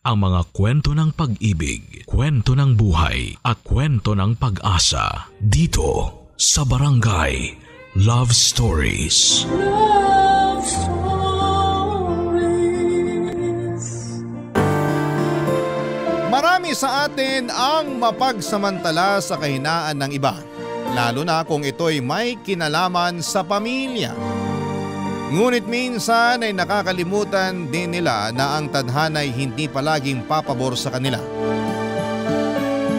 ang mga kwento ng pag-ibig, kwento ng buhay at kwento ng pag-asa dito sa Barangay Love Stories. Love Stories. Marami sa atin ang mapagsamantala sa kahinaan ng iba, lalo na kung ito'y may kinalaman sa pamilya. Ngunit minsan ay nakakalimutan din nila na ang tadhana'y hindi palaging papabor sa kanila.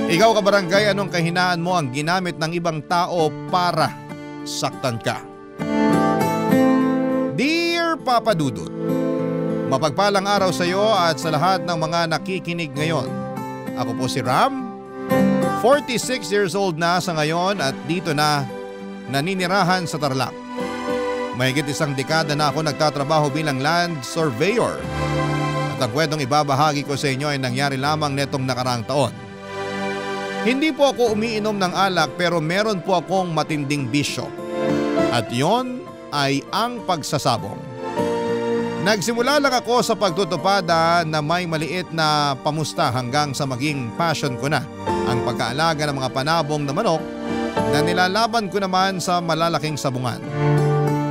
Ikaw kabarangay, anong kahinaan mo ang ginamit ng ibang tao para saktan ka? Dear Papa Dudut, mapagpalang araw sa iyo at sa lahat ng mga nakikinig ngayon. Ako po si Ram, 46 years old na sa ngayon at dito na naninirahan sa Tarlac. Mahigit isang dekada na ako nagtatrabaho bilang land surveyor. At ang kwentong ibabahagi ko sa inyo ay nangyari lamang netong nakaraang taon. Hindi po ako umiinom ng alak pero meron po akong matinding bisyo. At yon ay ang pagsasabong. Nagsimula lang ako sa pagtutupada na may maliit na pamusta hanggang sa maging passion ko na ang pagkaalaga ng mga panabong na manok na nilalaban ko naman sa malalaking sabungan.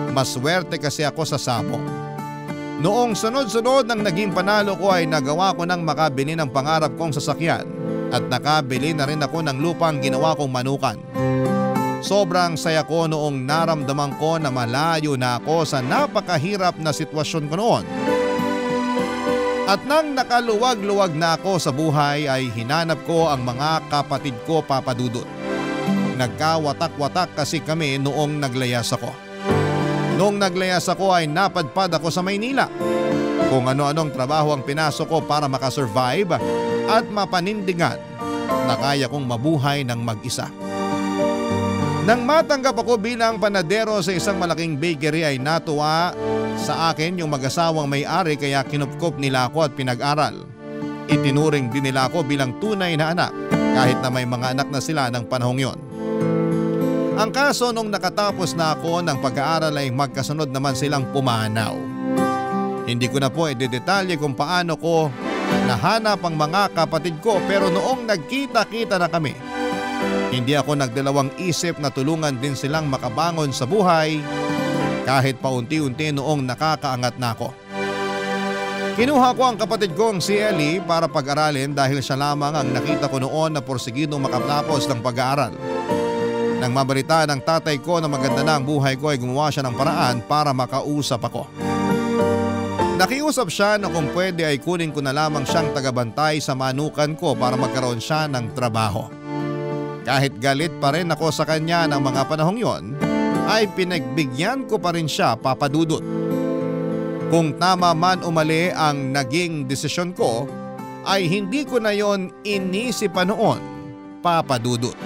Maswerte kasi ako sa sabong. Noong sunod-sunod ng naging panalo ko ay nagawa ko ng makabili ng pangarap kong sasakyan at nakabili na rin ako ng lupang ginawa kong manukan. Sobrang saya ko noong naramdaman ko na malayo na ako sa napakahirap na sitwasyon ko noon. At nang nakaluwag-luwag na ako sa buhay ay hinanap ko ang mga kapatid ko, Papa Dudut. Nagkawatak-watak kasi kami noong naglayas ako. Noong naglayas ako ay napadpad ako sa Maynila. Kung ano-anong trabaho ang pinasok ko para makasurvive at mapanindigan na kaya kong mabuhay ng mag-isa. Nang matanggap ako bilang panadero sa isang malaking bakery ay natuwa sa akin yung mag-asawang may-ari kaya kinupkop nila ako at pinag-aral. Itinuring din nila ako bilang tunay na anak kahit na may mga anak na sila ng panahong yon. Ang kaso nung nakatapos na ako ng pag-aaral ay magkasunod naman silang pumanaw. Hindi ko na po idedetalye kung paano ko nahanap ang mga kapatid ko pero noong nagkita-kita na kami, hindi ako nagdalawang isip na tulungan din silang makabangon sa buhay kahit paunti-unti noong nakakaangat na ako. Kinuha ko ang kapatid kong si Ellie para pag-aralin dahil siya lamang ang nakita ko noon na porsigidong makatapos ng pag-aaral. Nang mabalita ng tatay ko na maganda na ang buhay ko ay gumawa siya ng paraan para makausap ako. Nakiusap siya na kung pwede ay kunin ko na lamang siyang tagabantay sa manukan ko para magkaroon siya ng trabaho. Kahit galit pa rin ako sa kanya ng mga panahong yon, ay pinagbigyan ko pa rin siya, Papa Dudut. Kung tama man o mali ang naging desisyon ko, ay hindi ko na yon inisip pa noon, Papa Dudut.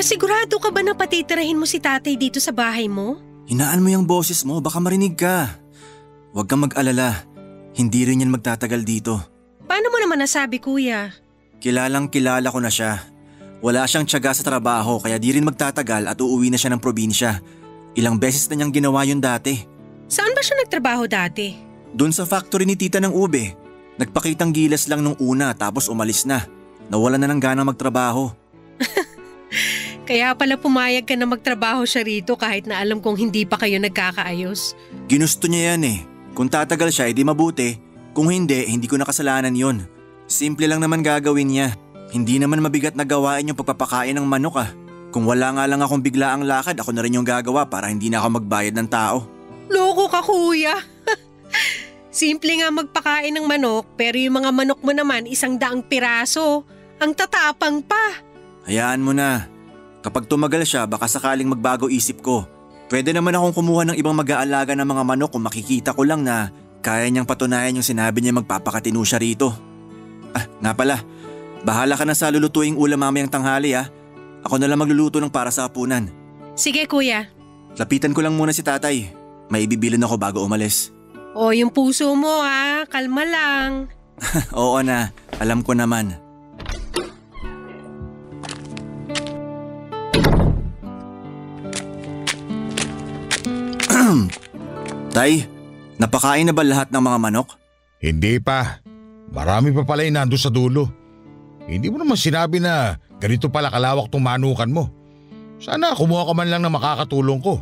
Sigurado ka ba na patitirahin mo si tatay dito sa bahay mo? Hinaan mo yung boses mo, baka marinig ka. Huwag kang mag-alala, hindi rin yan magtatagal dito. Paano mo naman nasabi, kuya? Kilalang kilala ko na siya. Wala siyang tiyaga sa trabaho kaya di rin magtatagal at uuwi na siya ng probinsya. Ilang beses na niyang ginawa yun dati. Saan ba siya nagtrabaho dati? Doon sa factory ni tita ng ube. Nagpakitang gilas lang nung una tapos umalis na. Nawalan na ng gana magtrabaho. Kaya pala pumayag ka na magtrabaho siya rito kahit na alam kong hindi pa kayo nagkakaayos. Ginusto niya yan eh. Kung tatagal siya, edi mabuti. Kung hindi, hindi ko nakasalanan yon. Simple lang naman gagawin niya. Hindi naman mabigat na gawain yung pagpapakain ng manok ah. Kung wala nga lang akong biglaang lakad, ako na rin yung gagawa para hindi na ako magbayad ng tao. Loko ka, kuya. Simple nga magpakain ng manok pero yung mga manok mo naman 100 piraso. Ang tatapang pa. Hayaan mo na. Kapag tumagal siya, baka sakaling magbago isip ko. Pwede naman akong kumuha ng ibang mag-aalaga ng mga manok kung makikita ko lang na kaya niyang patunayan yung sinabi niya magpapakatino siya rito. Ah, nga pala. Bahala ka na sa lulutuing ulam mamayang tanghali ah. Ako na lang magluluto ng para sa hapunan. Sige kuya. Lapitan ko lang muna si tatay. May ibibilin ako bago umalis. O yung puso mo kalma lang. Oo na, alam ko naman. Tay, napakain na ba lahat ng mga manok? Hindi pa. Marami pa pala yung nando sa dulo. Hindi mo naman sinabi na ganito pala kalawak tong manukan mo. Sana kumuha ka man lang na makakatulong ko.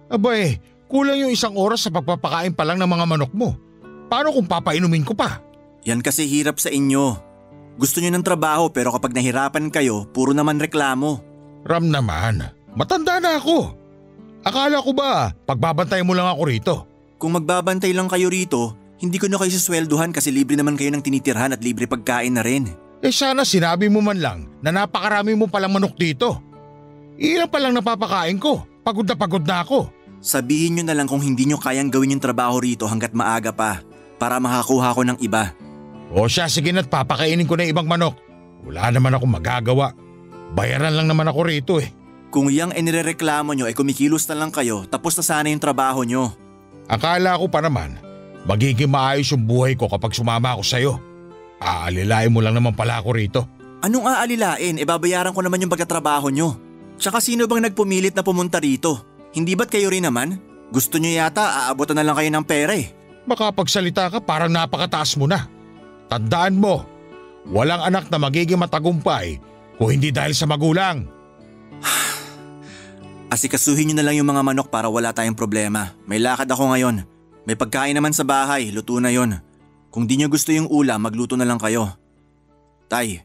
Abay, kulang yung 1 oras sa pagpapakain pa lang ng mga manok mo. Paano kung papainumin ko pa? Yan kasi hirap sa inyo. Gusto nyo ng trabaho pero kapag nahirapan kayo, puro naman reklamo. Ram naman, matanda na ako. Akala ko ba pagbabantay mo lang ako rito? Kung magbabantay lang kayo rito, hindi ko na kayo suswelduhan kasi libre naman kayo ng tinitirhan at libre pagkain na rin. Sana sinabi mo man lang na napakarami mo palang manok dito. Ilan pa lang napapakain ko, pagod na ako. Sabihin nyo na lang kung hindi nyo kayang gawin yung trabaho rito hanggat maaga pa para makakuha ko ng iba. O siya, sige na't papakainin ko na ibang manok. Wala naman akong magagawa. Bayaran lang naman ako rito eh. Kung yang inirereklamo nyo kumikilos na lang kayo tapos na sana yung trabaho nyo. Akala ko pa naman, magiging maayos yung buhay ko kapag sumama ako sa'yo. Aalilain mo lang naman pala ako rito. Anong aalilain? Babayaran ko naman yung pagkatrabaho nyo. Tsaka sino bang nagpumilit na pumunta rito? Hindi ba't kayo rin naman? Gusto nyo yata aabotan na lang kayo ng pera eh. Makapagsalita ka parang napakataas mo na. Tandaan mo, walang anak na magiging matagumpay kung hindi dahil sa magulang. Asikasuhin nyo na lang yung mga manok para wala tayong problema. May lakad ako ngayon. May pagkain naman sa bahay, luto na yon. Kung di nyo gusto yung ulam, magluto na lang kayo. Tay,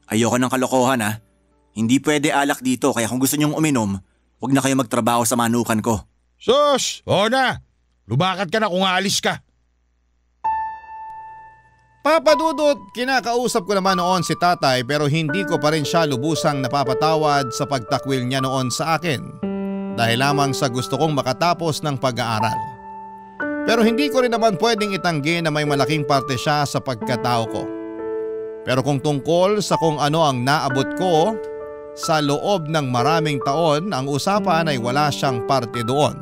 ayoko ng kalokohan ha. Hindi pwede alak dito kaya kung gusto nyong uminom, huwag na kayo magtrabaho sa manukan ko. Sus! Oo na! Lumakad ka na kung aalis ka. Papa Dudut, kinakausap ko naman noon si tatay pero hindi ko pa rin siya lubusang napapatawad sa pagtakwil niya noon sa akin. Dahil lamang sa gusto kong makatapos ng pag-aaral. Pero hindi ko rin naman pwedeng itanggi na may malaking parte siya sa pagkatao ko. Pero kung tungkol sa kung ano ang naabot ko sa loob ng maraming taon, ang usapan ay wala siyang parte doon.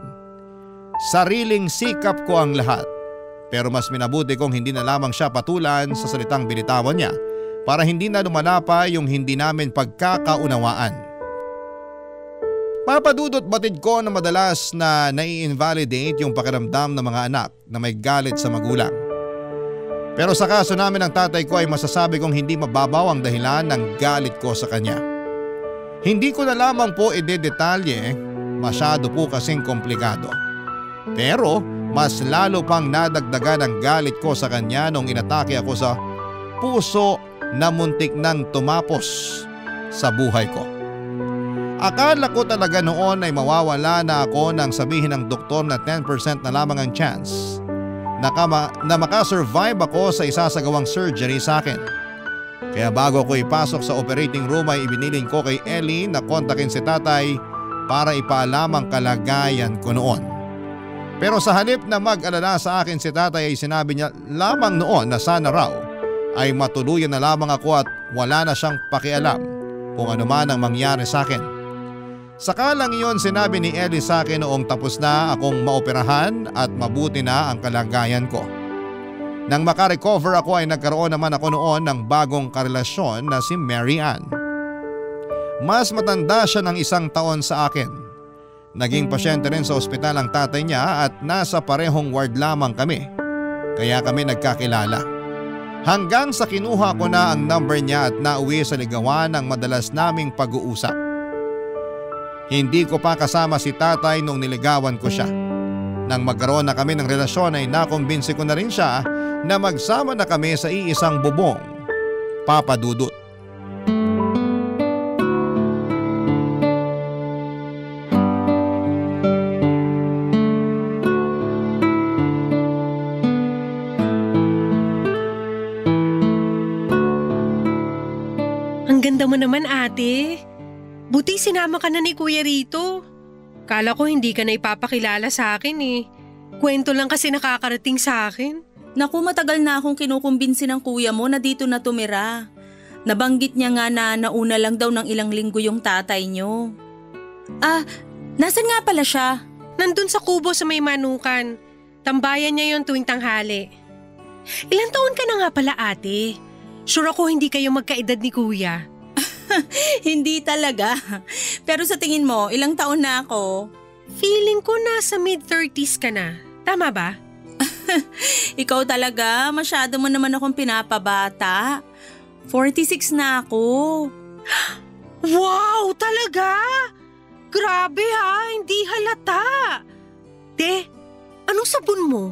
Sariling sikap ko ang lahat. Pero mas minabuti kong hindi na lamang siya patulan sa salitang binitawan niya para hindi na lumalapa yung hindi namin pagkakaunawaan. Papadudot batid ko na madalas na nai-invalidate yung pakiramdam ng mga anak na may galit sa magulang. Pero sa kaso namin ng tatay ko ay masasabi kong hindi mababaw ang dahilan ng galit ko sa kanya. Hindi ko na lamang po idedetalye, masyado po kasing komplikado. Pero mas lalo pang nadagdagan ang galit ko sa kanya nung inatake ako sa puso na muntik nang tumapos sa buhay ko. Akala ko talaga noon ay mawawala na ako nang sabihin ng doktor na 10% na lamang ang chance na makasurvive ako sa isasagawang surgery sa akin. Kaya bago ko ipasok sa operating room ay ibiniling ko kay Ellie na kontakin si tatay para ipaalam ang kalagayan ko noon. Pero sa halip na mag-alala sa akin si tatay ay sinabi niya lamang noon na sana raw ay matuluyan na lamang ako at wala na siyang pakialam kung ano man ang mangyari sa akin. Saka lang iyon sinabi ni Ellie sa akin noong tapos na akong maoperahan at mabuti na ang kalagayan ko. Nang makarecover ako ay nagkaroon naman ako noon ng bagong karelasyon na si Mary Ann. Mas matanda siya ng 1 taon sa akin. Naging pasyente rin sa ospital ang tatay niya at nasa parehong ward lamang kami. Kaya kami nagkakilala. Hanggang sa kinuha ko na ang number niya at nauwi sa ligawan ng madalas naming pag-uusap. Hindi ko pa kasama si tatay nung niligawan ko siya. Nang magkaroon na kami ng relasyon ay nakumbinsi ko na rin siya na magsama na kami sa iisang bubong. Papa Dudut. Ang ganda mo naman ate. Buti sinama ka na ni kuya rito. Kala ko hindi ka na ipapakilala sa akin eh. Kwento lang kasi nakakarating sa akin. Naku, matagal na akong kinukumbinsi ng kuya mo na dito na tumira. Nabanggit niya nga na nauna lang daw ng ilang linggo yung tatay niyo. Nasan nga pala siya? Nandun sa kubo sa may manukan. Tambayan niya yon tuwing tanghali. Ilang taon ka na nga pala ate? Sure ako hindi kayo magkaedad ni kuya. Hindi talaga. Pero sa tingin mo, ilang taon na ako? Feeling ko nasa mid-30s ka na. Tama ba? Ikaw talaga, masyado mo naman akong pinapabata. 46 na ako. Wow, talaga? Grabe ha, hindi halata. Te, anong sabon mo?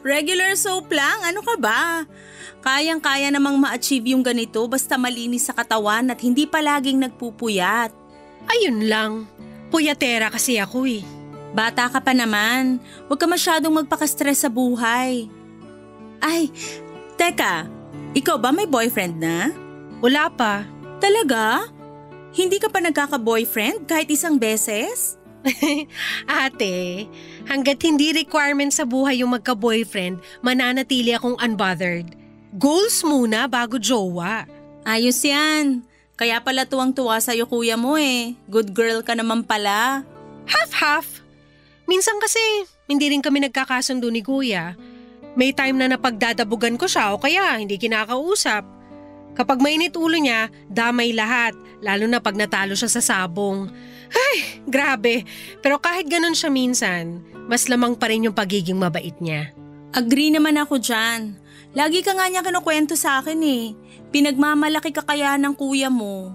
Regular soap lang, ano ka ba? Kayang-kaya namang ma-achieve yung ganito basta malinis sa katawan at hindi palaging nagpupuyat. Ayun lang, puyatera kasi ako eh. Bata ka pa naman, huwag ka masyadong magpaka-stress sa buhay. Ay, teka, ikaw ba may boyfriend na? Wala pa. Talaga? Hindi ka pa nagkaka-boyfriend kahit isang beses? Ate, hanggat hindi requirement sa buhay yung magka-boyfriend, mananatili akong unbothered. Goals muna bago jowa. Ayos yan. Kaya pala tuwang-tuwa sa'yo kuya mo eh. Good girl ka naman pala. Half-half. Minsan kasi, hindi rin kami nagkakasundo ni kuya. May time na napagdadabugan ko siya o kaya hindi kinakausap. Kapag mainit ulo niya, damay lahat, lalo na pag natalo siya sa sabong. Ay, grabe. Pero kahit ganun siya minsan, mas lamang pa rin yung pagiging mabait niya. Agree naman ako dyan. Lagi ka nga niya kinukwento sa akin eh. Pinagmamalaki ka kaya ng kuya mo.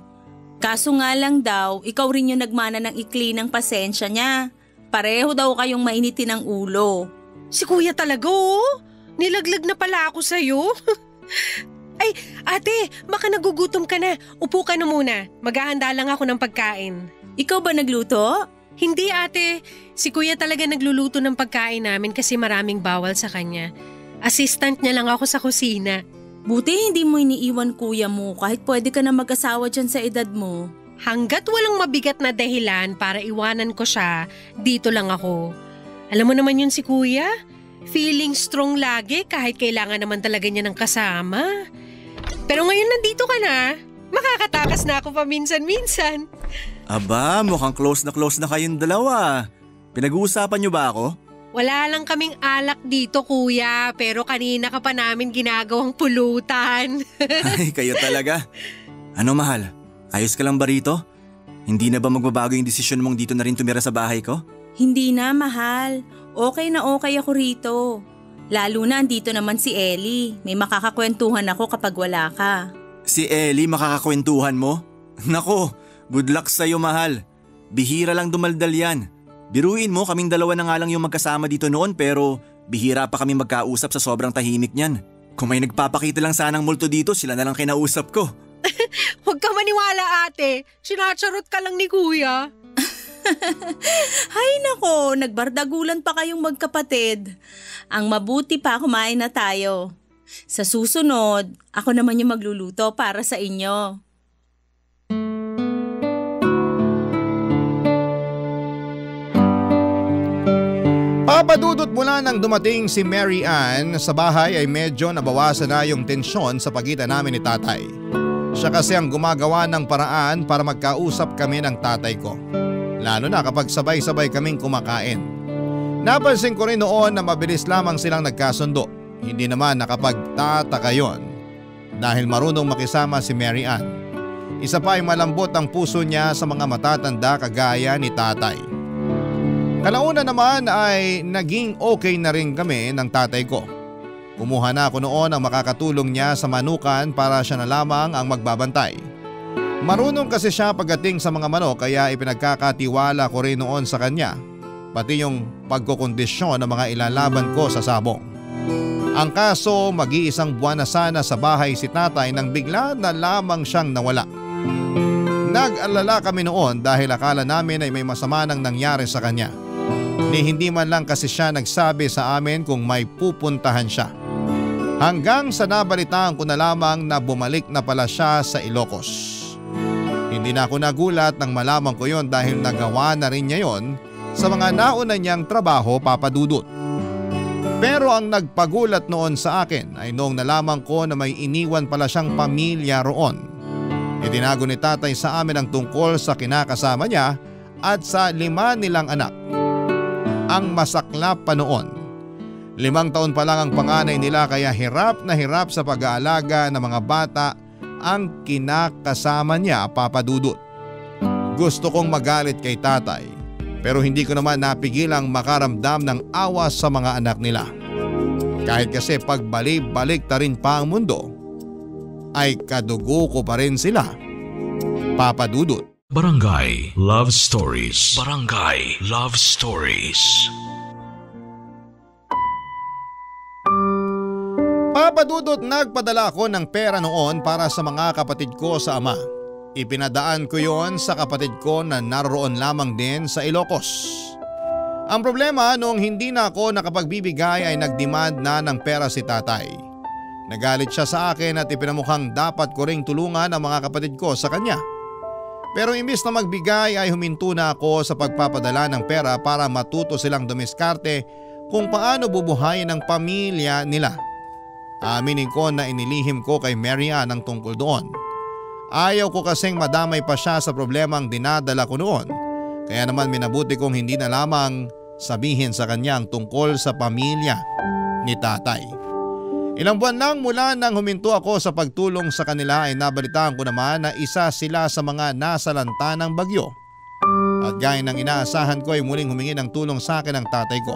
Kaso nga lang daw, ikaw rin yung nagmana ng ikli ng pasensya niya. Pareho daw kayong mainitin ng ulo. Si kuya talaga oh. Nilaglag na pala ako sa'yo. Ay, ate, baka nagugutom ka na. Upo ka na muna. Maghahanda lang ako ng pagkain. Ikaw ba nagluto? Hindi ate. Si kuya talaga nagluluto ng pagkain namin kasi maraming bawal sa kanya. Assistant niya lang ako sa kusina. Buti hindi mo iniiwan kuya mo kahit pwede ka na mag-asawa dyan sa edad mo. Hanggat walang mabigat na dahilan para iwanan ko siya, dito lang ako. Alam mo naman yun si kuya? Feeling strong lagi kahit kailangan naman talaga niya ng kasama. Pero ngayon nandito ka na, makakatakas na ako paminsan-minsan. Aba, mukhang close na kayong dalawa. Pinag-uusapan niyo ba ako? Wala lang kaming alak dito kuya, pero kanina ka pa namin ginagawang pulutan. Ay, kayo talaga. Ano mahal? Ayos ka lang ba rito? Hindi na ba magbabago yung desisyon mong dito na rin tumira sa bahay ko? Hindi na, mahal. Okay na okay ako rito. Lalo na andito naman si Ellie. May makakakwentuhan ako kapag wala ka. Si Ellie makakakwentuhan mo? Nako, good luck sa'yo mahal. Bihira lang dumaldal yan. Biruin mo, kaming dalawa na nga lang yung magkasama dito noon pero bihira pa kami magkausap sa sobrang tahimik niyan. Kung may nagpapakita lang sanang multo dito, sila na lang kinausap ko. Huwag ka maniwala ate, sinacharot ka lang ni kuya. Hay nako, nagbardagulan pa kayong magkapatid. Ang mabuti pa kumain na tayo. Sa susunod, ako naman yung magluluto para sa inyo. Papadudot mula nang dumating si Mary Ann sa bahay ay medyo nabawasan na yung tensyon sa pagitan namin ni tatay. Siya kasi ang gumagawa ng paraan para magkausap kami ng tatay ko. Lalo na kapag sabay-sabay kaming kumakain. Napansin ko rin noon na mabilis lamang silang nagkasundo. Hindi naman nakapagtataka yon dahil marunong makisama si Mary Ann. Isa pa ay malambot ang puso niya sa mga matatanda kagaya ni tatay. Kalauna naman ay naging okay na rin kami ng tatay ko. Kumuha na ako noon ang makakatulong niya sa manukan para siya na lamang ang magbabantay. Marunong kasi siya pagdating sa mga manok kaya ipinagkakatiwala ko rin noon sa kanya, pati yung pagkokondisyon ng mga ilalaban ko sa sabong. Ang kaso, mag-iisang buwan na sana sa bahay si tatay nang bigla na lamang siyang nawala. Nag-alala kami noon dahil akala namin ay may masama nang nangyari sa kanya. Ni hindi man lang kasi siya nagsabi sa amin kung may pupuntahan siya. Hanggang sa nabalitaan ko na lamang na bumalik na pala siya sa Ilocos. Hindi na ako nagulat nang malaman ko yon dahil nagawa na rin niya yon sa mga nauna niyang trabaho, papadudot. Pero ang nagpagulat noon sa akin ay noong nalaman ko na may iniwan pala siyang pamilya roon. Itinago ni tatay sa amin ang tungkol sa kinakasama niya at sa 5 nilang anak. Ang masaklap pa noon, 5 taon pa lang ang panganay nila kaya hirap na hirap sa pag-aalaga ng mga bata ang kinakasama niya, Papa Dudut. Gusto kong magalit kay tatay pero hindi ko naman napigilang makaramdam ng awa sa mga anak nila. Kahit kasi pagbalik-balik ta rin pa ang mundo, ay kadugo ko pa rin sila, Papa Dudut. Barangay Love Stories. Barangay Love Stories. Papa Dudut, nagpadala ako ng pera noon para sa mga kapatid ko sa ama. Ipinadaan ko yon sa kapatid ko na naroon lamang din sa Ilocos. Ang problema, noong hindi na ako nakapagbibigay ay nagdemand na ng pera si tatay. Nagalit siya sa akin at ipinamukhang dapat ko ring tulungan ang mga kapatid ko sa kanya. Pero imbis na magbigay ay huminto na ako sa pagpapadala ng pera para matuto silang dumiskarte kung paano bubuhayin ang pamilya nila. Aminin ko na inilihim ko kay Mary Ann ang tungkol doon. Ayaw ko kasing madamay pa siya sa problemang dinadala ko noon. Kaya naman minabuti kong hindi na lamang sabihin sa kanya ang tungkol sa pamilya ni tatay. Ilang buwan lang mula nang huminto ako sa pagtulong sa kanila ay nabalitaan ko naman na isa sila sa mga nasalanta ng bagyo. At gaya ng inaasahan ko ay muling humingi ng tulong sa akin ang tatay ko.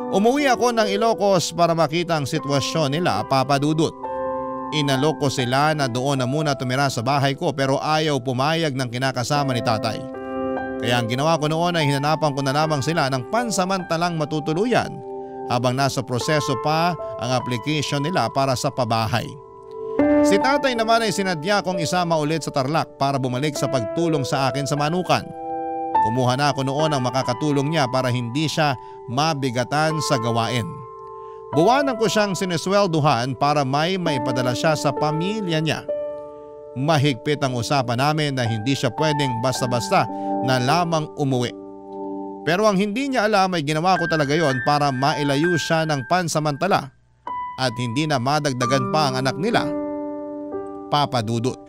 Umuwi ako ng Ilocos para makita ang sitwasyon nila, Papa Dudut. Inalok ko sila na doon na muna tumira sa bahay ko pero ayaw pumayag ng kinakasama ni tatay. Kaya ang ginawa ko noon ay hinanapan ko na lamang sila ng pansamantalang matutuluyan habang nasa proseso pa ang application nila para sa pabahay. Si tatay naman ay sinadya kong isama ulit sa Tarlac para bumalik sa pagtulong sa akin sa Manukan. Kumuha na ako noon ang makakatulong niya para hindi siya mabigatan sa gawain. Buwanan ko siyang sineswelduhan para may maipadala siya sa pamilya niya. Mahigpit ang usapan namin na hindi siya pwedeng basta-basta na lamang umuwi. Pero ang hindi niya alam ay ginawa ko talaga yon para mailayo siya ng pansamantala at hindi na madagdagan pa ang anak nila, Papa Dudut.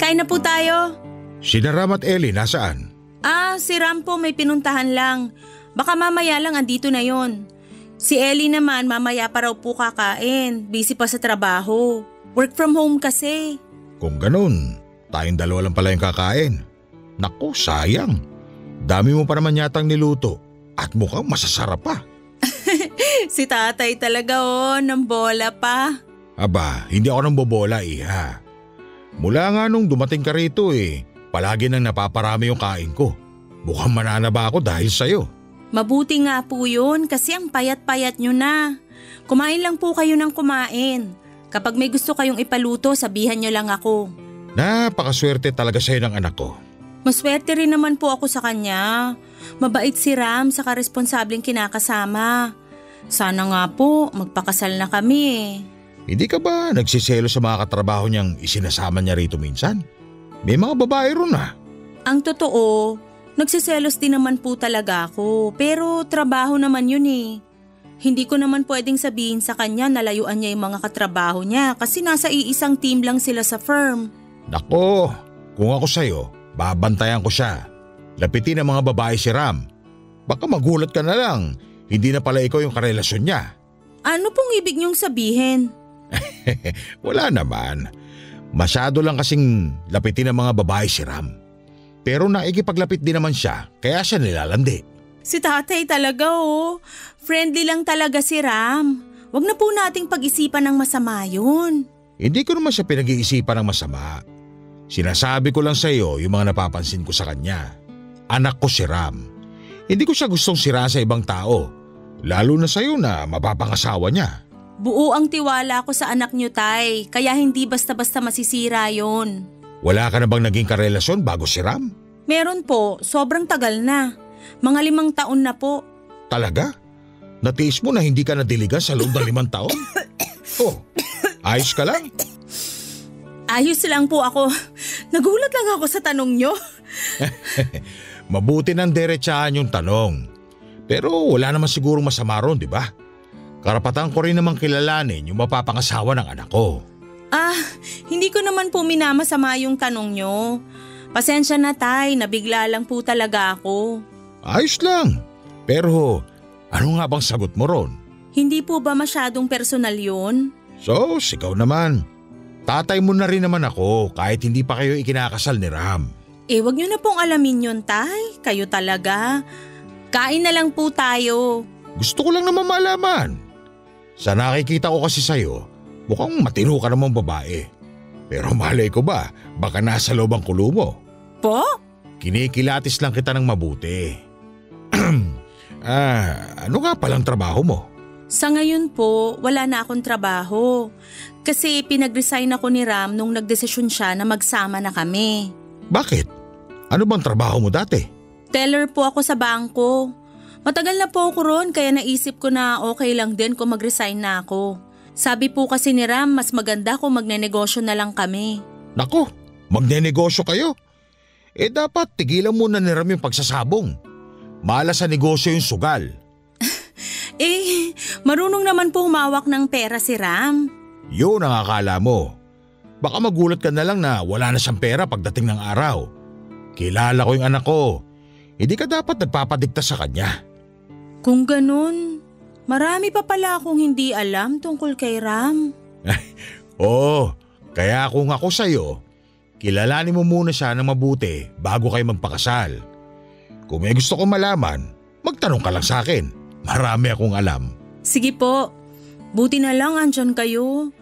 Kain na po tayo. Sina Ram at Ellie, nasaan? Si Ram po may pinuntahan lang. Baka mamaya lang andito na yon. Si Ellie naman mamaya pa raw po kakain. Busy pa sa trabaho. Work from home kasi. Kung ganun, tayong dalawa lang pala yung kakain. Naku, sayang. Dami mo pa naman yatang niluto at mukhang masasarap pa. Si tatay talaga ng bola pa. Aba, hindi ako nang bobola, iha. Mula nga nung dumating ka rito palagi nang napaparami yung kain ko. Mukhang mananaba ako dahil sa'yo. Mabuti nga po yun kasi ang payat-payat nyo na. Kumain lang po kayo ng kumain. Kapag may gusto kayong ipaluto, sabihan nyo lang ako. Napakaswerte talaga sa'yo ng anak ko. Maswerte rin naman po ako sa kanya. Mabait si Ram sa responsabling kinakasama. Sana nga po magpakasal na kami. Hindi ka ba nagsiselo sa mga katrabaho niyang isinasama niya rito minsan? May mga babae ron Ang totoo, nagsiselos din naman po talaga ako. Pero trabaho naman yun Hindi ko naman pwedeng sabihin sa kanya na layuan niya yung mga katrabaho niya kasi nasa iisang team lang sila sa firm. Nako, kung ako sa'yo, babantayan ko siya. Lapitin ang mga babae si Ram. Baka magulat ka na lang, hindi na pala ikaw yung karelasyon niya. Ano pong ibig niyong sabihin? Wala naman. Masyado lang kasing lapitin ang mga babae si Ram. Pero naikipaglapit din naman siya, kaya siya nilalandi. Si tatay talaga Friendly lang talaga si Ram. Wag na po nating pag-isipan ng masama yun. Hindi ko naman siya pinag-iisipan ng masama. Sinasabi ko lang sa iyo yung mga napapansin ko sa kanya. Anak ko si Ram. Hindi ko siya gustong sira sa ibang tao. Lalo na sa iyo na mapapangasawa niya. Buo ang tiwala ko sa anak niyo, Tay. Kaya hindi basta-basta masisira yon. Wala ka na bang naging karelasyon bago si Ram? Meron po. Sobrang tagal na. Mga 5 taon na po. Talaga? Natiis mo na hindi ka nadiligan sa loob ng 5 taon? Oh, ayos ka lang? Ayos lang po ako. Nagulat lang ako sa tanong nyo. Mabuti nang diretsahan yung tanong. Pero wala naman sigurong masama ron, di ba? Karapatan ko rin namang kilalanin yung mapapangasawa ng anak ko. Hindi ko naman po minamasama yung tanong nyo. Pasensya na tay, nabigla lang po talaga ako. Ayos lang. Pero ano nga bang sagot mo ron? Hindi po ba masyadong personal yun? So, ikaw naman. Tatay mo na rin naman ako kahit hindi pa kayo ikinakasal ni Ram. Wag nyo na pong alamin yun tay, kayo talaga. Kain na lang po tayo. Gusto ko lang naman malaman. Sa nakikita ko kasi sa'yo, mukhang matino ka namang babae. Pero malay ko ba, baka nasa loob ang kulo mo. Po? Kinikilatis lang kita ng mabuti. Ano nga palang trabaho mo? Sa ngayon po, wala na akong trabaho. Kasi pinag-resign ako ni Ram nung nagdesisyon siya na magsama na kami. Bakit? Ano bang trabaho mo dati? Teller po ako sa bangko. Matagal na po ako ron kaya naisip ko na okay lang din kung mag-resign na ako. Sabi po kasi ni Ram mas maganda kung magnenegosyo na lang kami. Nako, magnenegosyo kayo? Dapat tigilan muna ni Ram yung pagsasabong. Malas sa negosyo yung sugal. Marunong naman po humawak ng pera si Ram. Yun ang akala mo. Baka magulat ka na lang na wala na siyang pera pagdating ng araw. Kilala ko yung anak ko. Hindi ka dapat nagpapadikta sa kanya. Kung ganun, marami pa pala akong hindi alam tungkol kay Ram. Oo, kaya kung ako sa'yo, kilalanin mo muna siya ng mabuti bago kayo magpakasal. Kung may gusto kong malaman, magtanong ka lang sa akin. Marami akong alam. Sige po, buti na lang andyan kayo.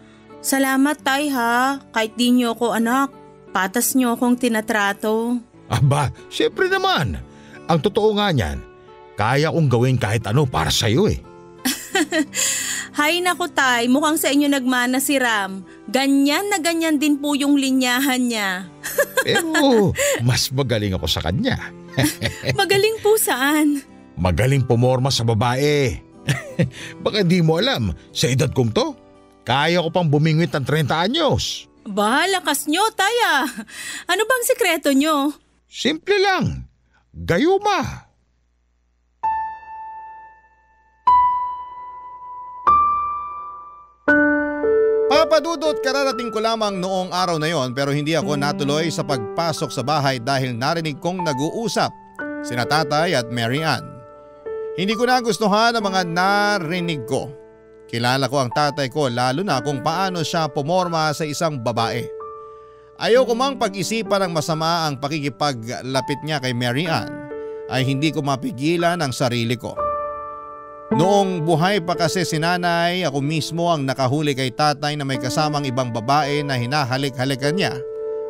Salamat tay ha, kahit di niyo ako anak, patas niyo akong tinatrato. Aba, syempre naman. Ang totoo nga niyan, kaya kong gawin kahit ano para sa'yo eh. Hay naku tay, mukhang sa inyo nagmana si Ram. Ganyan na ganyan din po yung linyahan niya. Pero mas magaling ako sa kanya. Magaling po saan? Magaling pumorma sa babae. Baka di mo alam, sa edad kong to, kaya ko pang bumingwit ng 30 anyos. Ba, lakas nyo, taya. Ano bang sikreto nyo? Simple lang. Gayuma. Papadudot, kararating ko lamang noong araw na yon pero hindi ako natuloy sa pagpasok sa bahay dahil narinig kong nag-uusap sina Tatay at Mary Ann. Hindi ko nagustuhan ang mga narinig ko. Kilala ko ang tatay ko lalo na kung paano siya pumorma sa isang babae. Ayoko mang pag-isipan ng masama ang pakikipaglapit niya kay Mary Ann ay hindi ko mapigilan ang sarili ko. Noong buhay pa kasi si nanay, ako mismo ang nakahuli kay tatay na may kasamang ibang babae na hinahalik-halikan niya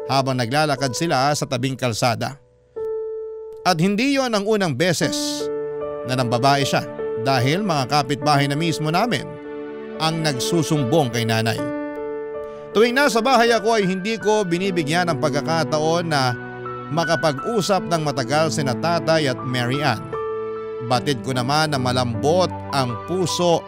habang naglalakad sila sa tabing kalsada. At hindi yon ang unang beses na nang babae siya dahil mga kapitbahay na mismo namin ang nagsusumbong kay nanay. Tuwing nasa bahay ako ay hindi ko binibigyan ng pagkakataon na makapag-usap ng matagal sina Tatay at Mary Ann. Batid ko naman na malambot ang puso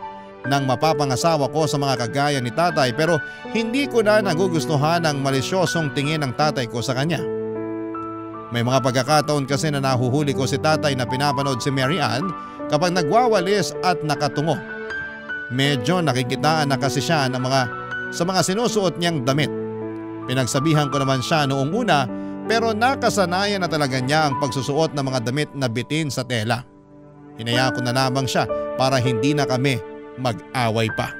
ng mapapangasawa ko sa mga kagaya ni Tatay pero hindi ko na nagugustuhan ang malisyosong tingin ng tatay ko sa kanya. May mga pagkakataon kasi na nahuhuli ko si Tatay na pinapanood si Mary Ann kapag nagwawalis at nakatungo. Medyo nakikitaan na kasi siya sa mga sinusuot niyang damit. Pinagsabihan ko naman siya noong una pero nakasanayan na talaga niya ang pagsusuot ng mga damit na bitin sa tela. Hinayaan ko na lamang siya para hindi na kami mag-away pa.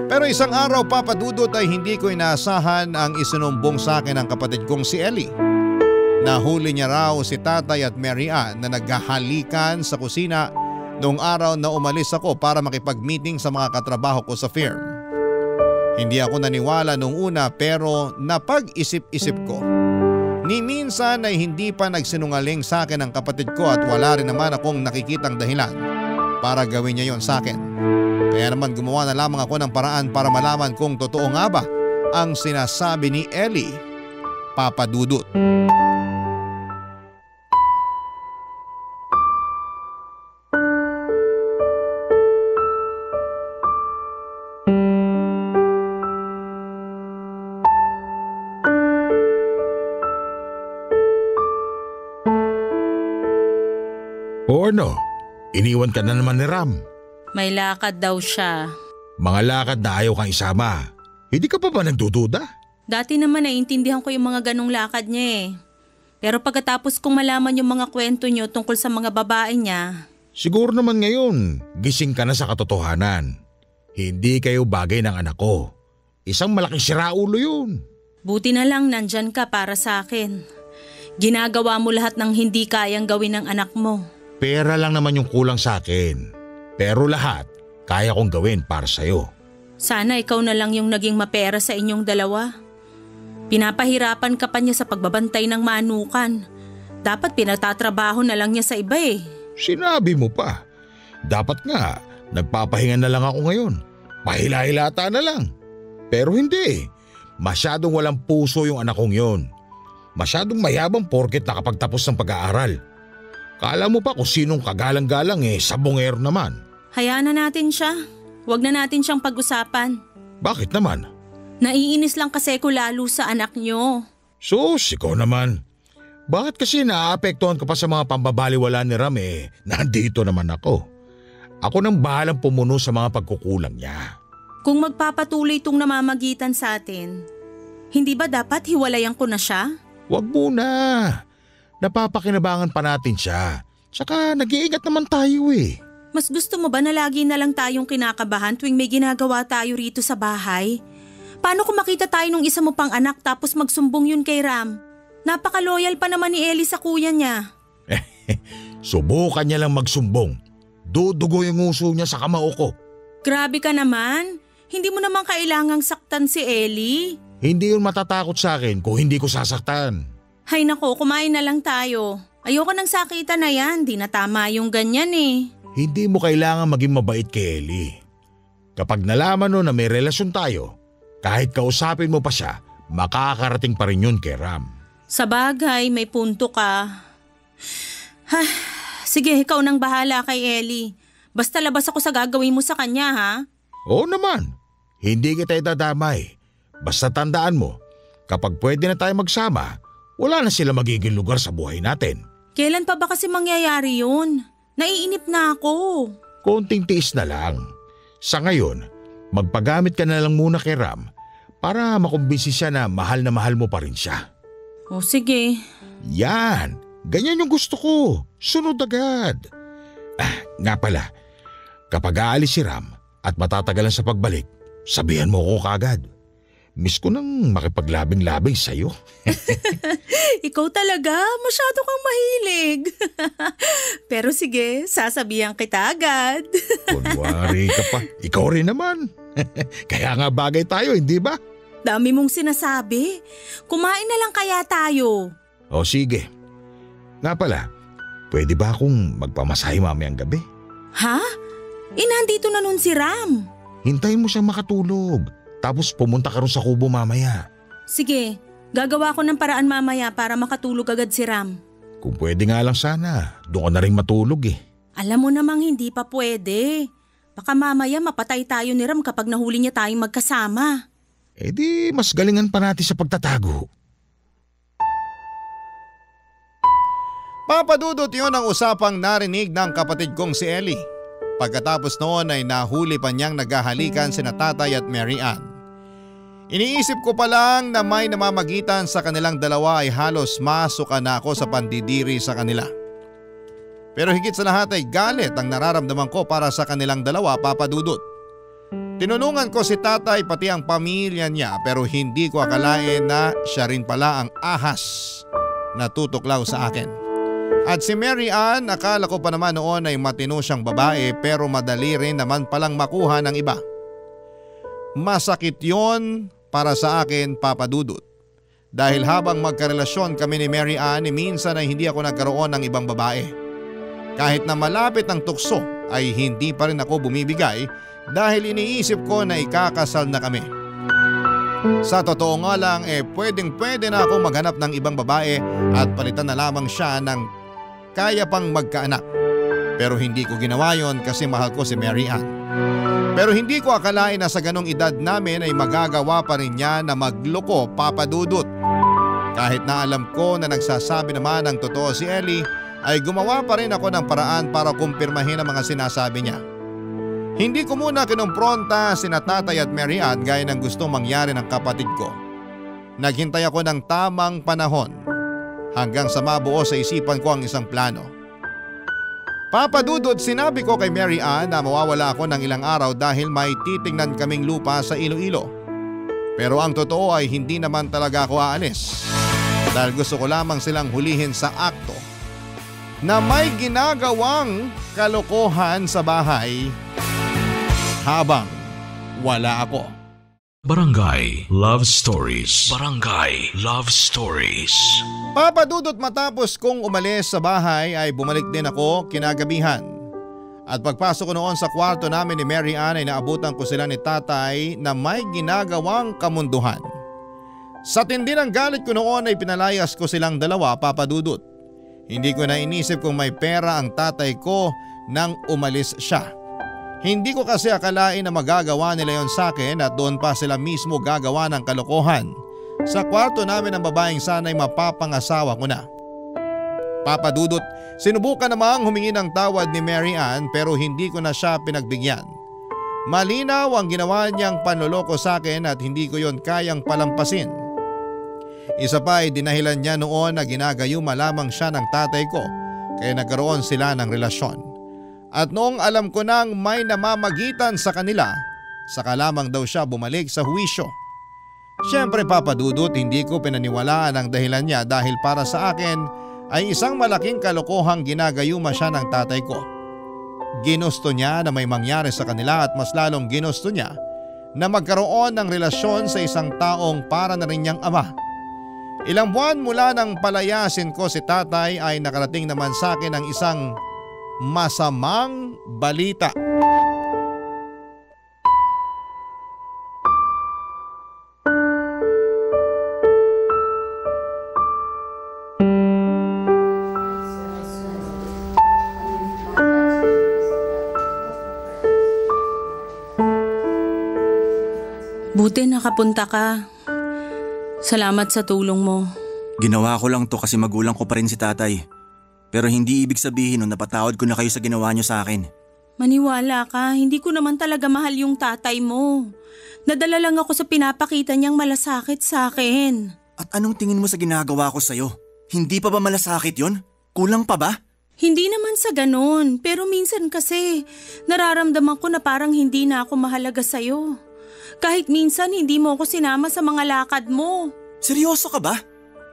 Pero isang araw papadudot ay hindi ko inaasahan ang isinumbong sa akin ng kapatid kong si Ellie. Nahuli niya raw si Tatay at Mary Ann na naghahalikan sa kusina noong araw na umalis ako para makipag-meeting sa mga katrabaho ko sa firm. Hindi ako naniwala noong una pero napag-isip-isip ko. Ni minsan ay hindi pa nagsinungaling sa akin ang kapatid ko at wala rin naman akong nakikitang dahilan para gawin niya yon sa akin. Kaya naman gumawa na lamang ako ng paraan para malaman kung totoo nga ba ang sinasabi ni Ellie, papadudot. O ano, iniwan ka na naman ni Ram. May lakad daw siya. Mga lakad na ayaw kang isama. Hindi ka pa ba nagdududa? Dati naman naiintindihan ko yung mga ganong lakad niya eh. Pero pagkatapos kong malaman yung mga kwento niyo tungkol sa mga babae niya. Siguro naman ngayon, gising ka na sa katotohanan. Hindi kayo bagay ng anak ko. Isang malaking siraulo yun. Buti na lang nandyan ka para sa akin. Ginagawa mo lahat ng hindi kayang gawin ng anak mo. Pera lang naman yung kulang sa akin. Pero lahat, kaya kong gawin para sa'yo. Sana ikaw na lang yung naging mapera sa inyong dalawa. Pinapahirapan ka pa niya sa pagbabantay ng manukan. Dapat pinagtatrabaho na lang niya sa iba eh. Sinabi mo pa. Dapat nga, nagpapahinga na lang ako ngayon. Pahila-hilata na lang. Pero hindi. Masyadong walang puso yung anak kong yon. Masyadong mayabang porket nakapagtapos ng pag-aaral. Kala mo pa kung sinong kagalang-galang sabongero naman. Hayaan na natin siya. Huwag na natin siyang pag-usapan. Bakit naman? Naiinis lang kasi ko lalo sa anak niyo. Sus, ikaw naman. Bakit kasi naaapektuhan ka pa sa mga pambabaliwala ni Ram nandito naman ako. Ako nang bahalang pumuno sa mga pagkukulang niya. Kung magpapatuloy itong namamagitan sa atin, hindi ba dapat hiwalayan ko na siya? Wag muna. Napapakinabangan pa natin siya. Tsaka nag-iingat naman tayo eh. Mas gusto mo ba na lagi na lang tayong kinakabahan tuwing may ginagawa tayo rito sa bahay? Paano kung makita tayo nung isa mo pang anak tapos magsumbong yun kay Ram? Napaka-loyal pa naman ni Ellie sa kuya niya. Subukan niya lang magsumbong. Dudugo yung uso niya sa kamao ko. Grabe ka naman. Hindi mo naman kailangang saktan si Ellie. Hindi yun matatakot sa akin kung hindi ko sasaktan. Hay nako, kumain na lang tayo. Ayoko nang sakitan na yan. Di na tama yung ganyan eh. Hindi mo kailangan maging mabait kay Ellie. Kapag nalaman no na may relasyon tayo, kahit kausapin mo pa siya, makakarating pa rin yun kay Ram. Sa bagay, may punto ka. Sige, ikaw nang bahala kay Ellie. Basta labas ako sa gagawin mo sa kanya ha? Oo naman. Hindi kita itadamay. Basta tandaan mo, kapag pwede na tayo magsama, wala na sila magiging lugar sa buhay natin. Kailan pa ba kasi mangyayari yun? Naiinip na ako. Konting tiis na lang. Sa ngayon, magpagamit ka na lang muna kay Ram para makumbinsi siya na mahal mo pa rin siya. O sige. Yan, ganyan yung gusto ko. Sunod agad. Nga pala, kapag aalis si Ram at matatagalan sa pagbalik, sabihan mo ko kagad. Miss ko nang makipaglabing-labing sa'yo. Ikaw talaga, masyado kang mahilig. Pero sige, sasabihan kita agad. Kunwari ka pa, ikaw rin naman. Kaya nga bagay tayo, hindi ba? Dami mong sinasabi. Kumain na lang kaya tayo. O sige. Nga pala, pwede ba akong magpamasahe mamayang gabi? Ha? Nandito na nun si Ram. Hintayin mo siyang makatulog. Tapos pumunta ka rin sa kubo mamaya. Sige, gagawa ko ng paraan mamaya para makatulog agad si Ram. Kung pwede nga lang sana, doon ka na rin matulog eh. Alam mo namang hindi pa pwede. Baka mamaya mapatay tayo ni Ram kapag nahuli niya tayong magkasama. Eh di mas galingan pa natin sa pagtatago. Papadudot yun ang usapang narinig ng kapatid kong si Ellie. Pagkatapos noon ay nahuli pa niyang naghahalikan sina Tatay at Mary Ann. Iniisip ko pa lang na may namamagitan sa kanilang dalawa ay halos masuka na ako sa pandidiri sa kanila. Pero higit sa lahat ay galit ang nararamdaman ko para sa kanilang dalawa, Papadudot. Tinulungan ko si Tatay pati ang pamilya niya pero hindi ko akalain na siya rin pala ang ahas na tutuklaw sa akin. At si Mary Ann, akala ko pa naman noon ay matino siyang babae pero madali rin naman palang makuha ng iba. Masakit yon para sa akin, Papadudot. Dahil habang magkarelasyon kami ni Mary Ann, minsan ay hindi ako nagkaroon ng ibang babae. Kahit na malapit ang tukso ay hindi pa rin ako bumibigay dahil iniisip ko na ikakasal na kami. Sa totoo nga lang pwede na ako maghanap ng ibang babae at palitan na lamang siya ng kaya pang magkaanak. Pero hindi ko ginawa yon kasi mahal ko si Mary Ann. Pero hindi ko akalain na sa ganong edad namin ay magagawa pa rin niya na magloko, Papadudot. Kahit na alam ko na nagsasabi naman ng totoo si Ellie ay gumawa pa rin ako ng paraan para kumpirmahin ang mga sinasabi niya. Hindi ko muna kinumpronta sina Tatay at Mary Ann gaya ng gustong mangyari ng kapatid ko. Naghintay ako ng tamang panahon hanggang sa mabuo sa isipan ko ang isang plano. Papa Dudut, sinabi ko kay Mary Ann na mawawala ako ng ilang araw dahil may titingnan kaming lupa sa Iloilo. Pero ang totoo ay hindi naman talaga ako aalis dahil gusto ko lamang silang hulihin sa akto na may ginagawang kalokohan sa bahay habang wala ako. Barangay Love Stories. Barangay Love Stories. Papa Dudut, matapos kong umalis sa bahay ay bumalik din ako kinagabihan. At pagpasok ko noon sa kwarto namin ni Mary Ann ay naabutan ko sila ni Tatay na may ginagawang kamunduhan. Sa tindi ng galit ko noon ay pinalayas ko silang dalawa, Papa Dudut. Hindi ko na inisip kung may pera ang tatay ko nang umalis siya. Hindi ko kasi akalain na magagawa nila yon sa akin at doon pa sila mismo gagawa ng kalokohan sa kwarto namin ng babaeng sana'y mapapangasawa ko na. Papa Dudut, sinubukan namang humingi ng tawad ni Mary Ann pero hindi ko na siya pinagbigyan. Malinaw ang ginawa niyang panloloko sa akin at hindi ko yon kayang palampasin. Isa pa ay dinahilan niya noon na ginagayuma lamang siya ng tatay ko kaya nagkaroon sila ng relasyon. At noong alam ko nang may namamagitan sa kanila, saka lamang daw siya bumalik sa huwisyo. Siyempre Papa Dudut, hindi ko pinaniwalaan ang dahilan niya dahil para sa akin ay isang malaking kalokohang ginagayuma siya ng tatay ko. Ginusto niya na may mangyari sa kanila at mas lalong ginusto niya na magkaroon ng relasyon sa isang taong para na rin niyang ama. Ilang buwan mula nang palayasin ko si tatay ay nakarating naman sa akin ang isang masamang balita. Buti nakapunta ka. Salamat sa tulong mo. Ginawa ko lang to kasi magulang ko pa rin si tatay. Pero hindi ibig sabihin nun napatawad ko na kayo sa ginawa niyo sa akin. Maniwala ka, hindi ko naman talaga mahal yung tatay mo. Nadala lang ako sa pinapakita niyang malasakit sa akin. At anong tingin mo sa ginagawa ko sa'yo? Hindi pa ba malasakit yon? Kulang pa ba? Hindi naman sa ganun, pero minsan kasi nararamdaman ko na parang hindi na ako mahalaga sa'yo. Kahit minsan hindi mo ako sinama sa mga lakad mo. Seryoso ka ba?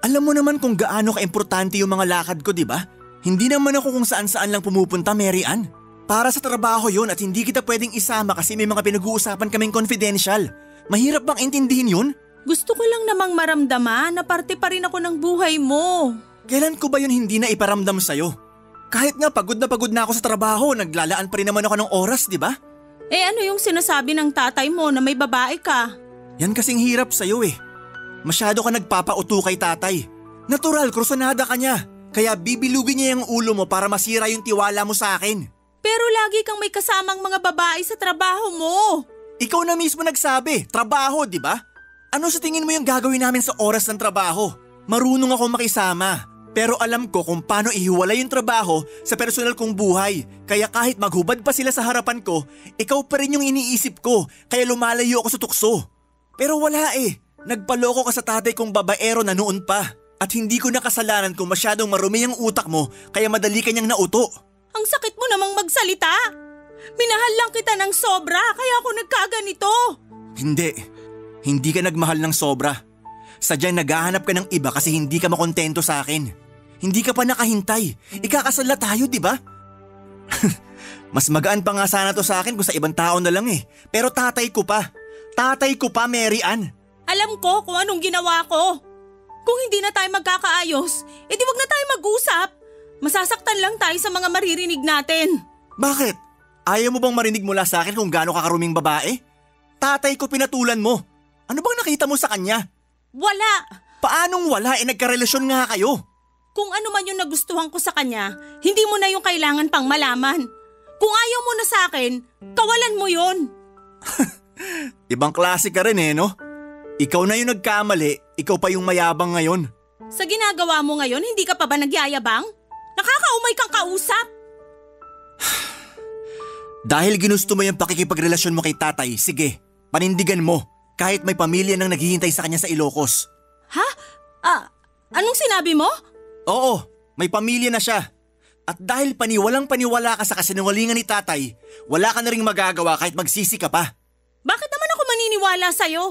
Alam mo naman kung gaano ka-importante yung mga lakad ko, di ba? Hindi naman ako kung saan-saan lang pumupunta, Mary Ann. Para sa trabaho yon at hindi kita pwedeng isama kasi may mga pinag-uusapan kaming confidential. Mahirap bang intindihin yun? Gusto ko lang namang maramdaman na parte pa rin ako ng buhay mo. Kailan ko ba yun hindi na iparamdam sa'yo? Kahit nga pagod na ako sa trabaho, naglalaan pa rin naman ako ng oras, di ba? Eh ano yung sinasabi ng tatay mo na may babae ka? Yan kasing hirap sa'yo eh. Masyado ka nagpapauto kay tatay. Natural, krusonada ka niya. Kaya bibilugin niya yung ulo mo para masira yung tiwala mo sa akin. Pero lagi kang may kasamang mga babae sa trabaho mo. Ikaw na mismo nagsabi, trabaho, di ba? Ano sa tingin mo yung gagawin namin sa oras ng trabaho? Marunong ako makisama. Pero alam ko kung paano ihiwalay yung trabaho sa personal kong buhay. Kaya kahit maghubad pa sila sa harapan ko, ikaw pa rin yung iniisip ko. Kaya lumalayo ako sa tukso. Pero wala eh. Nagpaloko ka sa tatay kong babaero na noon pa. At hindi ko nakasalanan kung masyadong marumi ang utak mo kaya madali kanyang nauto. Ang sakit mo namang magsalita. Minahal lang kita ng sobra kaya ako nagkaganito. Hindi. Hindi ka nagmahal ng sobra. Sadyang naghahanap ka ng iba kasi hindi ka makontento sa akin. Hindi ka pa nakahintay. Ikakasal na tayo, di ba? Mas magaan pa nga sana to sa akin kung sa ibang tao na lang eh. Pero tatay ko pa. Tatay ko pa, Mary Ann. Alam ko kung anong ginawa ko. Kung hindi na tayo magkakaayos, edi wag na tayo mag-usap. Masasaktan lang tayo sa mga maririnig natin. Bakit? Ayaw mo bang marinig mula sa akin kung gaano kakaruming babae? Tatay ko pinatulan mo. Ano bang nakita mo sa kanya? Wala. Paanong wala? Nagkarelasyon nga kayo. Kung ano man yung nagustuhan ko sa kanya, hindi mo na yung kailangan pang malaman. Kung ayaw mo na sa akin, kawalan mo yon. Ibang klase ka rin eh, no? Ikaw na yung nagkamali, ikaw pa yung mayabang ngayon. Sa ginagawa mo ngayon, hindi ka pa ba nagyayabang? Nakaka umay kang kausap? Dahil ginusto mo yung pakikipagrelasyon mo kay tatay, sige, panindigan mo. Kahit may pamilya nang naghihintay sa kanya sa Ilocos. Ha? Anong sinabi mo? Oo, may pamilya na siya. At dahil paniwalang paniwala ka sa kasinungalingan ni tatay, wala ka na ring magagawa kahit magsisi ka pa. Bakit naman ako maniniwala sa'yo?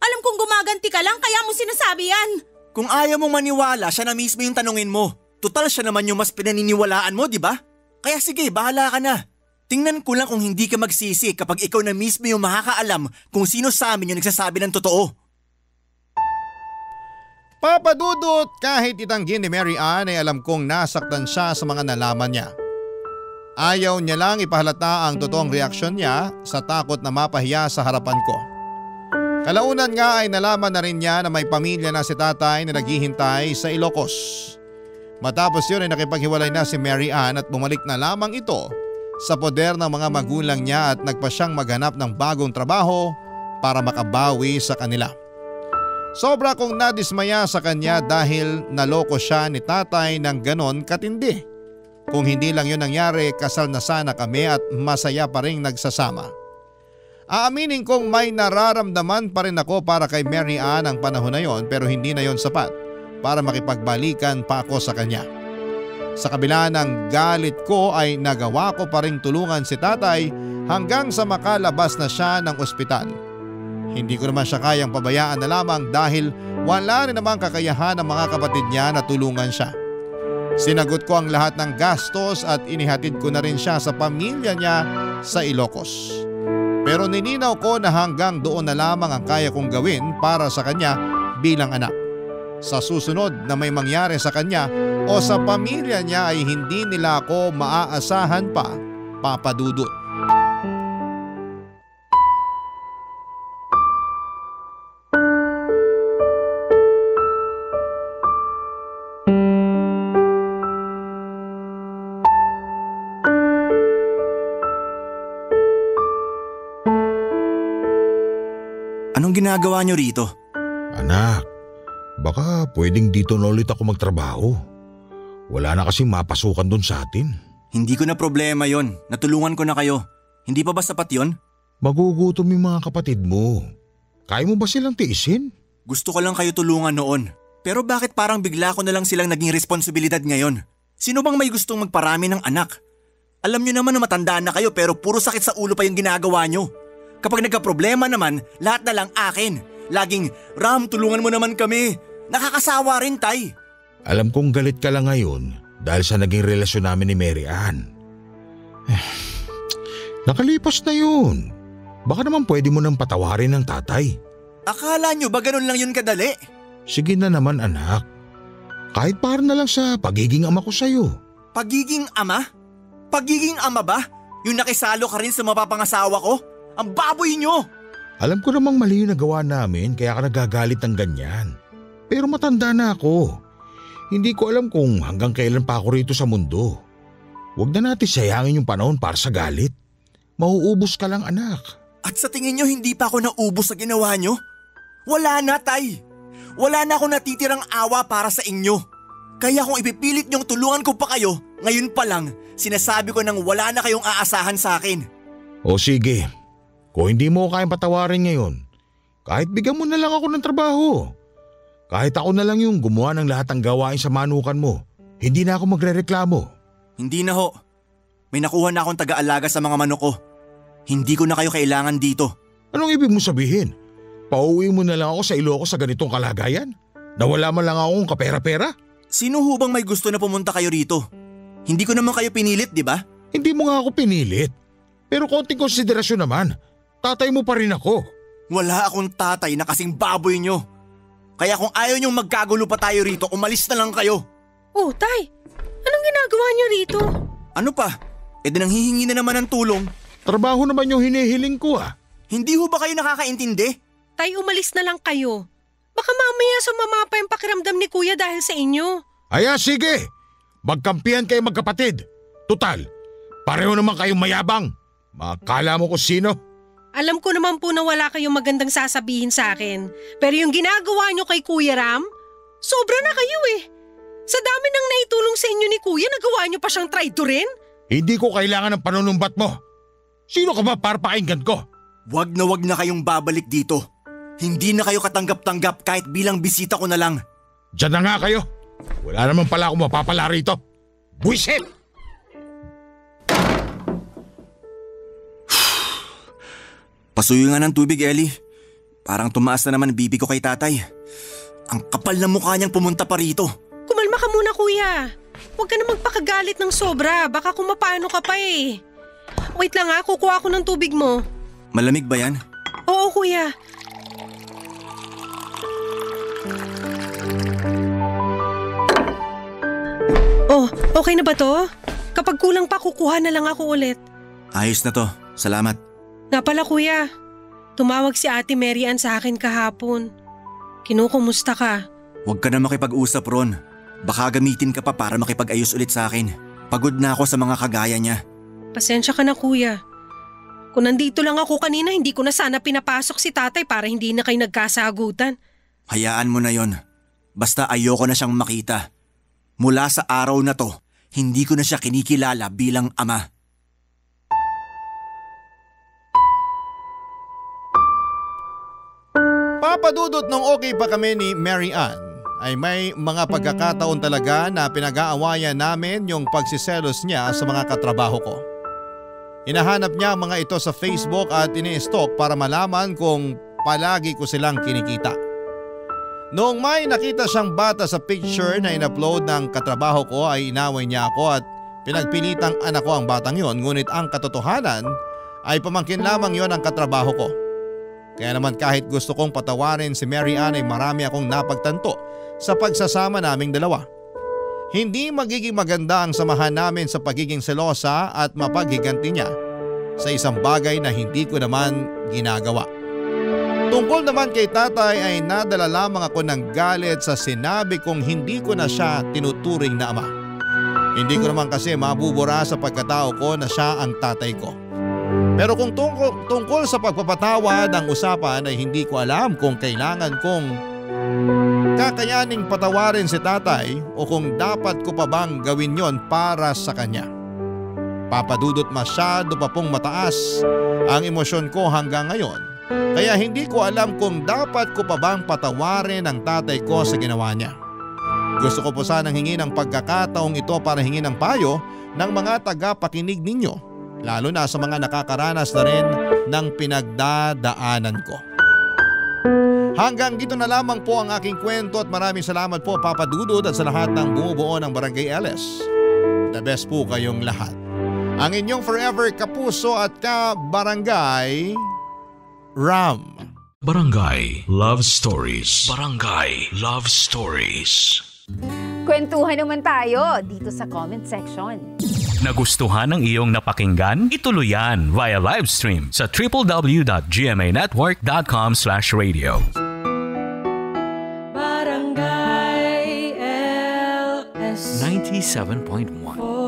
Alam kong gumaganti ka lang kaya mo sinasabi yan. Kung ayaw mong maniwala, siya na mismo yung tanungin mo. Tutal siya naman yung mas pinaniniwalaan mo, di ba? Kaya sige, bahala ka na. Tingnan ko lang kung hindi ka magsisi kapag ikaw na mismo yung makakaalam kung sino sa amin yung nagsasabi ng totoo. Papa Dudut, kahit itanggi ni Mary Ann ay alam kong nasaktan siya sa mga nalaman niya. Ayaw niya lang ipahalata ang totoong reaksyon niya sa takot na mapahiya sa harapan ko. Kalaunan nga ay nalaman na rin niya na may pamilya na si tatay na naghihintay sa Ilocos. Matapos yun ay nakipaghiwalay na si Mary Ann at bumalik na lamang ito sa poder ng mga magulang niya at nagpa siyang maghanap ng bagong trabaho para makabawi sa kanila. Sobra kong nadismaya sa kanya dahil naloko siya ni tatay ng ganon katindi. Kung hindi lang yun nangyari, kasal na sana kami at masaya pa rin nagsasama. Aaminin kong may nararamdaman pa rin ako para kay Mary Ann ang panahon na yon, pero hindi na yon sapat para makipagbalikan pa ako sa kanya. Sa kabila ng galit ko ay nagawa ko pa ring tulungan si tatay hanggang sa makalabas na siya ng ospital. Hindi ko naman siya kayang pabayaan na lamang dahil wala rin namang kakayahan ng mga kapatid niya na tulungan siya. Sinagot ko ang lahat ng gastos at inihatid ko na rin siya sa pamilya niya sa Ilocos. Pero nilinaw ko na hanggang doon na lamang ang kaya kong gawin para sa kanya bilang anak. Sa susunod na may mangyari sa kanya o sa pamilya niya ay hindi nila ako maaasahan pa, Papa Dudut. Anong ginagawa niyo rito? Anak, baka pwedeng dito na ulit ako magtrabaho. Wala na kasing mapasukan doon sa atin. Hindi ko na problema yon. Natulungan ko na kayo. Hindi pa ba sapat yon? Magugutom yung mga kapatid mo. Kaya mo ba silang tiisin? Gusto ko lang kayo tulungan noon. Pero bakit parang bigla ko na lang silang naging responsibilidad ngayon? Sino bang may gustong magparami ng anak? Alam niyo naman na matandaan na kayo pero puro sakit sa ulo pa yung ginagawa niyo. Kapag nagka-problema naman, lahat na lang akin. Laging, Ram, tulungan mo naman kami. Nakakasawa rin, tay. Alam kong galit ka lang ngayon dahil sa naging relasyon namin ni Mary Ann. Nakalipas na yun. Baka naman pwede mo nang patawarin ng tatay. Akala nyo ba ganun lang yun kadali? Sige na naman anak. Kahit para na lang sa pagiging ama ko sa'yo. Pagiging ama? Pagiging ama ba? Yung nakisalo ka rin sa mapapangasawa ko? Ang baboy nyo! Alam ko namang mali yung nagawa namin kaya ka nagagalit ng ganyan. Pero matanda na ako. Hindi ko alam kung hanggang kailan pa ako rito sa mundo. Huwag na natin sayangin yung panahon para sa galit. Mauubos ka lang anak. At sa tingin nyo hindi pa ako naubos sa ginawa nyo? Wala na, tay. Wala na akong natitirang awa para sa inyo. Kaya kung ipipilit nyong tulungan ko pa kayo, ngayon pa lang, sinasabi ko nang wala na kayong aasahan sa akin. O sige. Kung hindi mo kayang patawarin ngayon, kahit bigyan mo na lang ako ng trabaho. Kahit ako na lang yung gumawa ng lahat ng gawain sa manukan mo, hindi na ako magrereklamo. Hindi na ho. May nakuha na akong taga-alaga sa mga manok ko. Hindi ko na kayo kailangan dito. Anong ibig mo sabihin? Pauwi mo na lang ako sa Ilocos sa ganitong kalagayan? Nawala man lang akong kapera-pera? Sino ho bang may gusto na pumunta kayo rito? Hindi ko naman kayo pinilit, di ba? Hindi mo nga ako pinilit. Pero konting konsiderasyon naman. Tatay mo pa rin ako. Wala akong tatay na kasing baboy nyo. Kaya kung ayaw nyong magkagulo pa tayo rito, umalis na lang kayo. Oh, tay! Anong ginagawa niyo rito? Ano pa? E di nang hihingi na naman ng tulong. Trabaho naman yung hinihiling ko ah. Hindi ho ba kayo nakakaintindi? Tay, umalis na lang kayo. Baka mamaya sumama pa yung pakiramdam ni kuya dahil sa inyo. Aya sige. Magkampihan kayo magkapatid. Tutal, pareho naman kayong mayabang. Makala mo kung sino. Alam ko naman po na wala kayong magandang sasabihin sa akin. Pero yung ginagawa nyo kay Kuya Ram, sobra na kayo eh. Sa dami ng naitulong sa inyo ni Kuya, nagawa niyo pa siyang traidorin? Hindi ko kailangan ng panunumbat mo. Sino ka ba para pakinggan ko? Wag na kayong babalik dito. Hindi na kayo katanggap-tanggap kahit bilang bisita ko na lang. Diyan na nga kayo. Wala naman pala akong mapapala rito. Buisit! Pasuyo nga ng tubig, Ellie. Parang tumaas na naman bibi ko kay tatay. Ang kapal na mukha niyang pumunta pa rito. Kumalma ka muna, Kuya. Huwag ka na magpakagalit ng sobra. Baka kung mapano ka pa eh. Wait lang ha, kukuha ako ng tubig mo. Malamig ba yan? Oo, Kuya. Oh, okay na ba to? Kapag kulang pa, kukuha na lang ako ulit. Ayos na to. Salamat. Nga pala, Kuya. Tumawag si Ate Mary Ann sa akin kahapon. Kinukumusta ka? Huwag ka na makipag-usap, Ron. Baka gamitin ka pa para makipag-ayos ulit sa akin. Pagod na ako sa mga kagaya niya. Pasensya ka na, Kuya. Kung nandito lang ako kanina, hindi ko na sana pinapasok si tatay para hindi na kayo nagkasagutan. Hayaan mo na yon. Basta ayoko na siyang makita. Mula sa araw na to, hindi ko na siya kinikilala bilang ama. Papadudot nung okay pa kami ni Mary Ann, ay may mga pagkakataon talaga na pinag-aawayan namin yung pagsiselos niya sa mga katrabaho ko. Hinahanap niya ang mga ito sa Facebook at ini-stalk para malaman kung palagi ko silang kinikita. Noong may nakita siyang bata sa picture na in-upload ng katrabaho ko ay inaway niya ako at pinagpilitang anak ko ang batang yon, ngunit ang katotohanan ay pamangkin lamang yon ang katrabaho ko. Kaya naman kahit gusto kong patawarin si Mary Ann ay marami akong napagtanto sa pagsasama naming dalawa. Hindi magiging maganda ang samahan namin sa pagiging selosa at mapaghiganti niya sa isang bagay na hindi ko naman ginagawa. Tungkol naman kay tatay ay nadala lamang ako ng galit sa sinabi kong hindi ko na siya tinuturing na ama. Hindi ko naman kasi mabubura sa pagkatao ko na siya ang tatay ko. Pero kung tungkol sa pagpapatawad ang usapan ay hindi ko alam kung kailangan kong kakayaning patawarin si tatay o kung dapat ko pa bang gawin yon para sa kanya. Papadudot masyado pa pong mataas ang emosyon ko hanggang ngayon. Kaya hindi ko alam kung dapat ko pa bang patawarin ang tatay ko sa ginawa niya. Gusto ko po sanang hingi ng pagkakataong ito para hingi ng payo ng mga tagapakinig ninyo, lalo na sa mga nakakaranas na rin ng pinagdadaanan ko. Hanggang dito na lamang po ang aking kwento at maraming salamat po Papa Dudut at sa lahat ng bumubuo ng Barangay LS. The best po kayong lahat. Ang inyong forever kapuso at ka-barangay, Ram. Barangay Love Stories. Barangay Love Stories. Kwentuhan naman tayo dito sa comment section. Nagustuhan ng iyong napakinggan? Ituloy yan via live stream sa www.gmanetwork.com/radio. Barangay LS 97.1